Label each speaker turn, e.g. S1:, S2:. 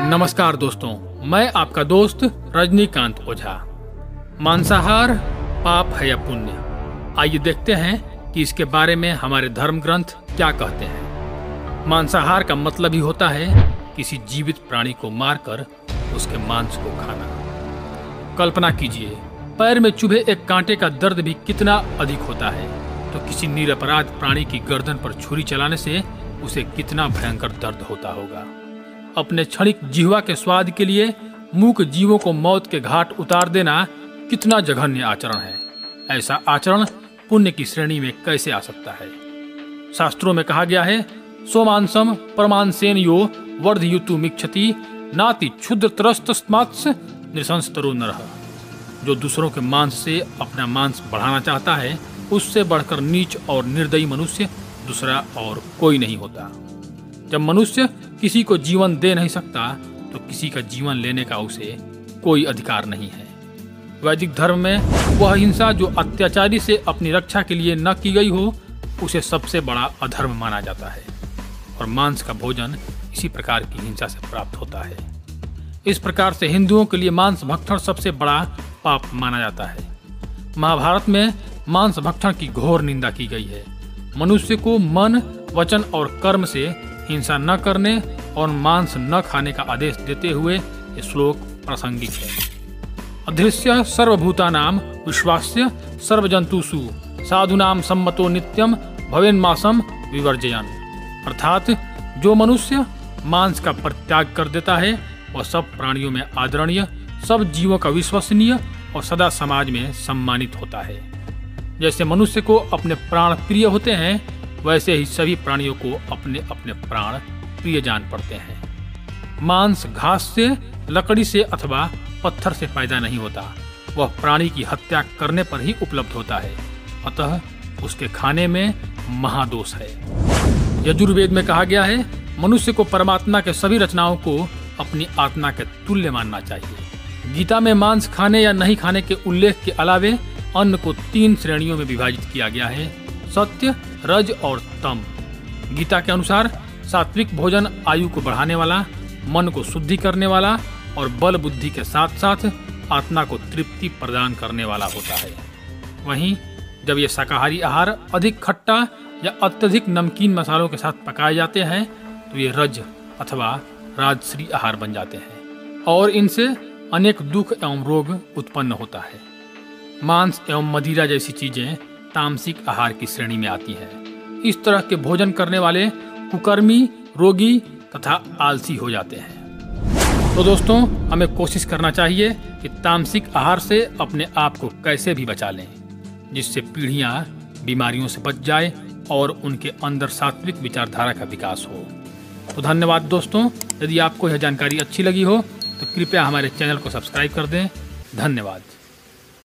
S1: नमस्कार दोस्तों, मैं आपका दोस्त रजनीकांत ओझा। मांसाहार पाप है या पुण्य, आइए देखते हैं कि इसके बारे में हमारे धर्म ग्रंथ क्या कहते हैं। मांसाहार का मतलब ही होता है किसी जीवित प्राणी को मारकर उसके मांस को खाना। कल्पना कीजिए, पैर में चुभे एक कांटे का दर्द भी कितना अधिक होता है, तो किसी निरपराध प्राणी की गर्दन पर छुरी चलाने से उसे कितना भयंकर दर्द होता होगा। अपने क्षणिक जिह्वा के स्वाद के लिए मूक जीवों को मौत के घाट उतार देना कितना जघन्य आचरण है। ऐसा आचरण पुण्य की श्रेणी में कैसे आ सकता है। शास्त्रों में कहा गया है, सोमांसम परमांसेन यो वर्धयुतुमिच्छति नाति क्षुद्र त्रस्तस्मात्स नृशंसतरो नरः। जो दूसरों के मांस से अपना मांस बढ़ाना चाहता है, उससे बढ़कर नीच और निर्दयी मनुष्य दूसरा और कोई नहीं होता। जब मनुष्य किसी को जीवन दे नहीं सकता, तो किसी का जीवन लेने का उसे कोई अधिकार नहीं है। वैदिक धर्म में वह हिंसा जो अत्याचारी से अपनी रक्षा के लिए न की गई हो, उसे सबसे बड़ा अधर्म माना जाता है, और मांस का भोजन इसी प्रकार की हिंसा से प्राप्त होता है। इस प्रकार से हिंदुओं के लिए मांस भक्षण सबसे बड़ा पाप माना जाता है। महाभारत में मांस भक्षण की घोर निंदा की गई है। मनुष्य को मन, वचन और कर्म से हिंसा न करने और मांस न खाने का आदेश देते हुए ये श्लोक प्रासंगिक है। अदृश्य सर्वभूतानां विश्वास्य सर्वजंतुषु साधुनां सम्मतो नित्यम भवेन्मासम विवर्जयन्। अर्थात जो मनुष्य मांस का परित्याग कर देता है, वह सब प्राणियों में आदरणीय, सब जीवों का विश्वसनीय और सदा समाज में सम्मानित होता है। जैसे मनुष्य को अपने प्राण प्रिय होते हैं, वैसे ही सभी प्राणियों को अपने अपने प्राण प्रिय जान पड़ते हैं। मांस घास से, लकड़ी से अथवा पत्थर से पैदा नहीं होता, वह प्राणी की हत्या करने पर ही उपलब्ध होता है। अतः उसके खाने में महादोष है। यजुर्वेद में कहा गया है, मनुष्य को परमात्मा के सभी रचनाओं को अपनी आत्मा के तुल्य मानना चाहिए। गीता में मांस खाने या नहीं खाने के उल्लेख के अलावे अन्न को 3 श्रेणियों में विभाजित किया गया है: सत्य, रज और तम। गीता के अनुसार सात्विक भोजन आयु को बढ़ाने वाला, मन को शुद्धि करने वाला और बल बुद्धि के साथ साथ आत्मा को तृप्ति प्रदान करने वाला होता है। वहीं जब ये शाकाहारी आहार अधिक खट्टा या अत्यधिक नमकीन मसालों के साथ पकाए जाते हैं, तो ये रज अथवा राजश्री आहार बन जाते हैं और इनसे अनेक दुख एवं रोग उत्पन्न होता है। मांस एवं मदिरा जैसी चीजें तामसिक आहार की श्रेणी में आती हैं। इस तरह के भोजन करने वाले कुकर्मी, रोगी तथा आलसी हो जाते हैं। तो दोस्तों, हमें कोशिश करना चाहिए कि तामसिक आहार से अपने आप को कैसे भी बचा लें, जिससे पीढ़ियां बीमारियों से बच जाए और उनके अंदर सात्विक विचारधारा का विकास हो। तो धन्यवाद दोस्तों। यदि आपको यह जानकारी अच्छी लगी हो तो कृपया हमारे चैनल को सब्सक्राइब कर दें। धन्यवाद।